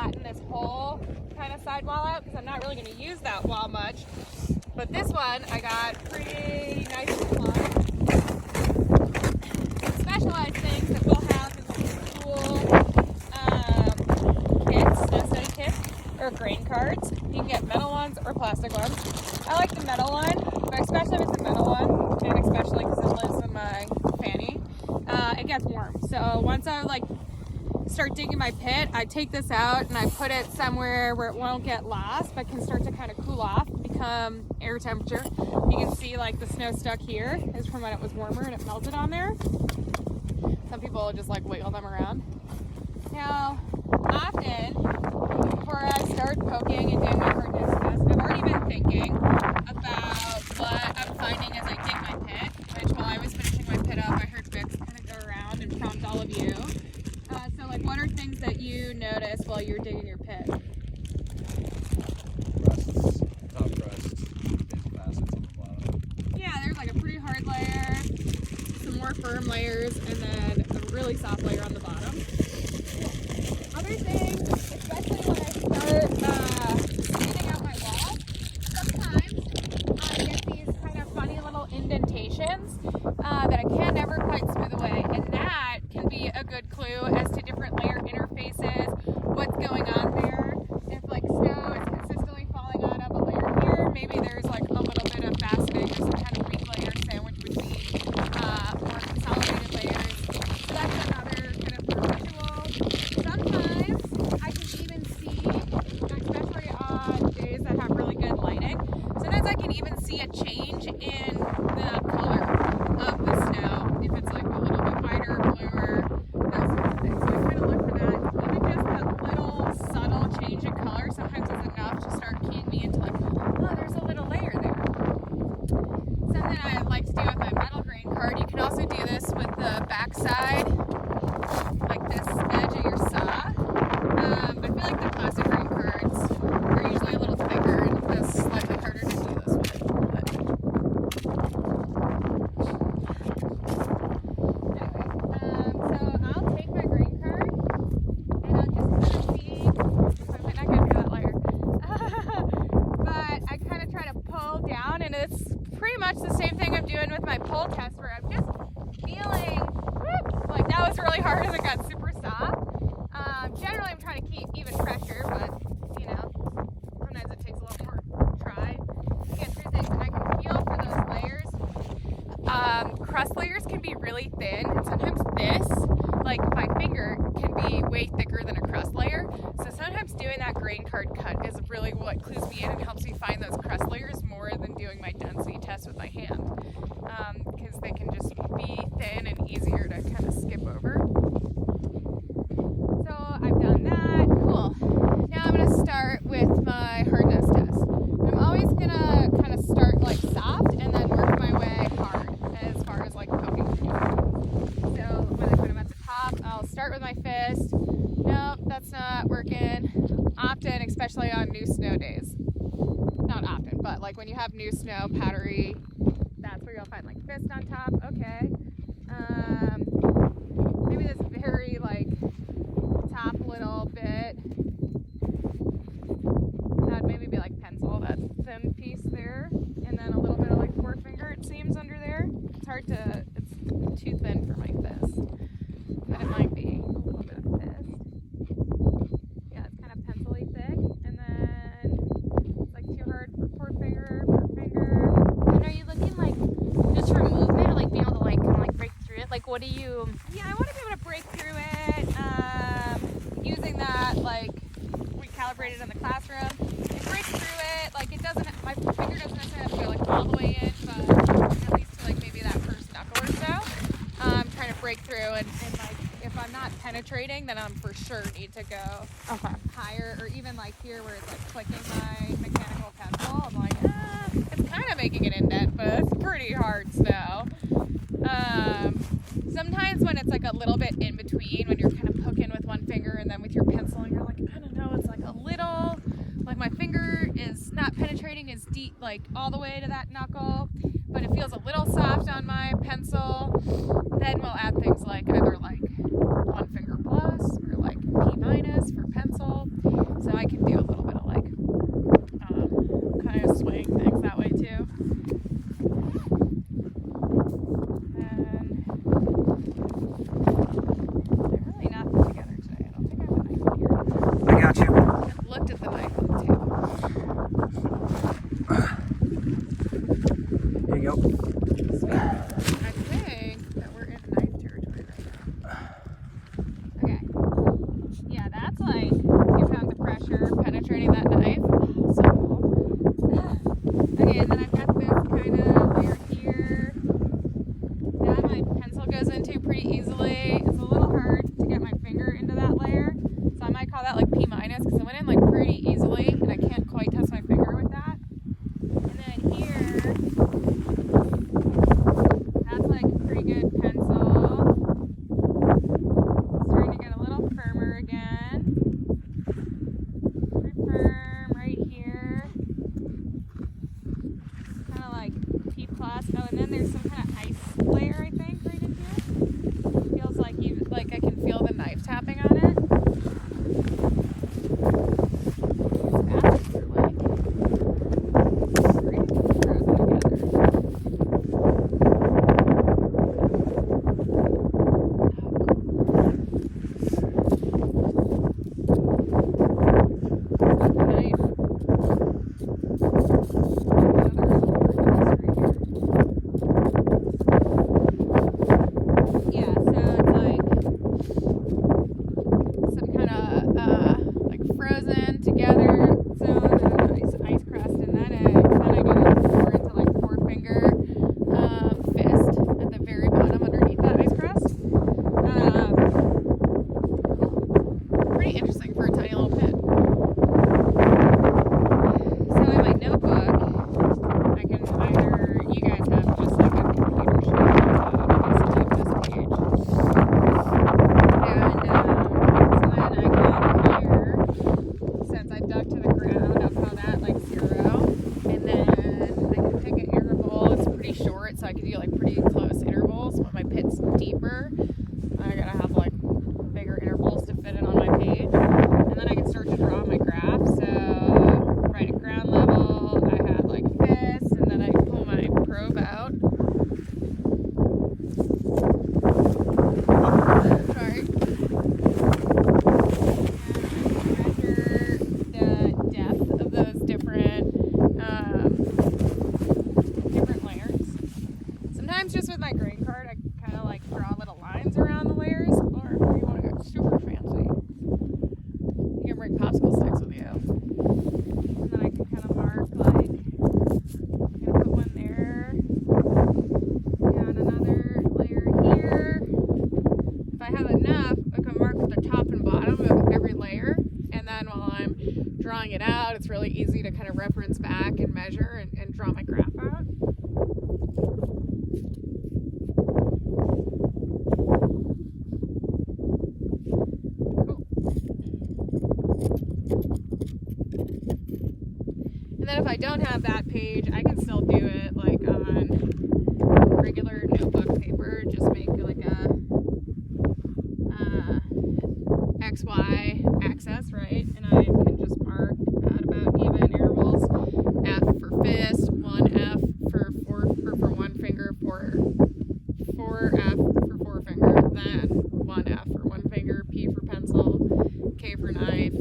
flatten this whole kind of sidewall out because I'm not really going to use that wall much. But this one I got pretty nice and long. Specialized things that we'll have in like cool kits, snow study kits, or grain cards. You can get metal ones or plastic ones. I like the metal one, but especially if it's a metal one, and especially because it lives in my fanny, it gets warm. So once I like start digging my pit, I take this out and I put it somewhere where it won't get lost, but can start to kind of cool off, become air temperature. You can see like the snow stuck here is from when it was warmer and it melted on there. Some people just like wiggle them around. Now, often before I start poking and doing my hardness test, I've already been thinking about what I'm finding as I dig my pit, which while I was finishing my pit up, I heard Vix kind of go around and prompt all of you. So like, what are things that you notice while you're digging your pit? Crusts, top crust, basic facets on the bottom. Yeah, there's like a pretty hard layer, some more firm layers, and then a really soft layer on the bottom. Other things, especially when I start smoothing out my wall, sometimes I get these kind of funny little indentations that I can never quite smooth away, and that can be a good clue as to different layer interfaces, what's going on there. If like snow is consistently falling out of a layer here, maybe there's like a little bit of faceting or some kind of weak layer sandwich between more consolidated layers. So that's another kind of visual. Sometimes I can even see, especially on days that have really good lighting, sometimes I can even see a change in the color of the snow. If it's like a little bit whiter, bluer, those sorts of things. So I kind of look for that. Even just that little subtle change in color sometimes is enough to start keying me into like, oh, there's a little layer there. Something I like to do with my metal grain card, you can also do this with the backside, like this edge of your saw. I feel like the plastic grain cards are usually a little thicker and it's slightly harder to do this with. But so I'll take my grain card and I'll just kind of see, I might not get through that layer, but I kind of try to pull down, and it's pretty much the same thing I'm doing with my pull test where I'm just feeling, whoop, like that was really hard as it got super soft. Generally I'm trying to keep even pressure, but you know, sometimes it takes a little more try to get through things, and I can feel for those layers. Crust layers can be really thin, and sometimes this, like my finger, can be way thicker than a crust layer. So sometimes doing that grain card cut is really what clues me in and helps me find those crust layers more than doing my density test with my hand, because they can just be thin and easier to kind of skip over. So I've done that. Cool. Now I'm going to start with my hardness test. I'm always going to kind of start like soft and then work my way hard as far as like poking through. So when I put them at the top, I'll start with my fist. Nope, that's not working. Often, especially on new snow days. Not often, but like when you have new snow, powdery, that's where you'll find like fist on top. Okay. Maybe this very like top little bit. That'd maybe be like pencil, that thin piece there. And then a little bit of like forefinger, it seems, under there. It's hard to, it's too thin for my fist. But it might be a little bit of fist. Yeah, it's kind of pencil-y thick. And then it's like too hard for forefinger. And are you looking like just for movement, or like being able to like kind of like break through it? Like what do you? Yeah, I want to be able to break through it using that like we calibrated in the classroom. It breaks through it. Like it doesn't. My finger doesn't necessarily have to go like all the way in, but at least to like maybe that first knuckle or so. I'm trying to break through, and like if I'm not penetrating, then I'm for sure need to go higher, or even like here where it's like clicking my mechanical pencil. I'm like, it's kind of making an indent, but it's pretty hard snow. Sometimes when it's like a little bit in between, when you're kind of poking with one finger and then with your pencil, and you're like, I don't know, it's like a little, like my finger is not penetrating as deep, like all the way to that knuckle, but it feels a little soft on my pencil. Then we'll add things like either like 1 finger plus or like P- for pencil. So I can do a little bit of like kind of swing things that way too. And they're really not put together today. I don't think I have a knife in here. I got you. I looked at the knife on the table. Here you go. Sweet. I think that we're in knife territory right now. Okay. Yeah, that's like 2 pounds of pressure penetrating that knife. So cool. Okay, and then I've got this kind of layer here that my pencil goes into pretty easily. It's a little hard to get my finger into that layer, so I might call that like P- because it went in like pretty easily, and I can't quite test my finger with that. And then here, that's like a pretty good pencil. Starting to get a little firmer again. Pretty firm right here. Kind of like P+. Oh, and then there's some kind of ice layer, I think, right in here. Feels like I can feel the knife tapping on it. That's just like pretty frozen together. Knife. Yeah, so it's like some kind of like frozen together zone, and a nice ice crust, and then I get it more into like 4-finger fist at the very bottom underneath that ice crust. Pretty interesting for a tiny little pit. So in my notebook, I can either, you guys have just like a computer sheet, obviously this page. And so then I can here, since I dug to the ground, I'll call that like 0. And then I can pick an interval. It's pretty short, so I can do like pretty close intervals. When my pit's deeper, I gotta have like bigger intervals to fit in on my page. And then I can start to draw my graph. So right at ground level, I had like this, and then I pull my probe out. Sorry. Measure the depth of those different layers. Sometimes just with my grain card, I kind of like draw little lines around the layers, or if you want to get super fancy, you can bring popsicle sticks with you. And then I can kind of mark like, I'm gonna put one there, and another layer here. If I have enough, I can mark the top and bottom of every layer, and then while I'm drawing it out, it's really easy to kind of reference back and measure and draw my graph out. Cool. And then if I don't have that page, I can still do it like on regular notebook paper. Just make like a XY axis, right? And I can just mark at about even intervals. F for fist, 1F for 1 finger, 4F for 4 finger, then 1F for 1 finger, P for pencil, K for knife,